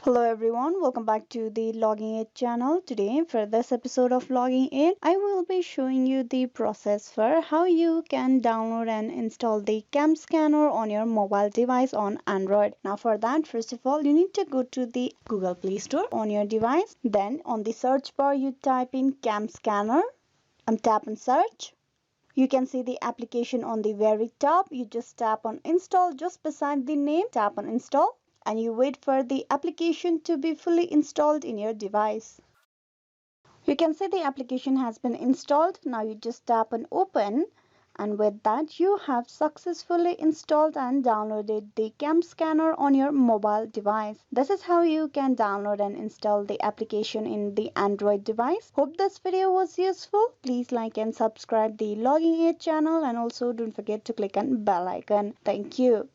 Hello everyone, welcome back to the Logging Aid channel. Today for this episode of Logging Aid, I will be showing you the process for how you can download and install the CamScanner on your mobile device on Android. Now for that, first of all, you need to go to the Google Play Store on your device. Then on the search bar, you type in CamScanner and tap on search. You can see the application on the very top. You just tap on install just beside the name, tap on install, and you wait for the application to be fully installed in your device. You can see the application has been installed. Now you just tap on open, and with that you have successfully installed and downloaded the CamScanner on your mobile device. This is how you can download and install the application in the Android device. Hope this video was useful. Please like and subscribe the Logging Aid channel, and also don't forget to click on bell icon. Thank you.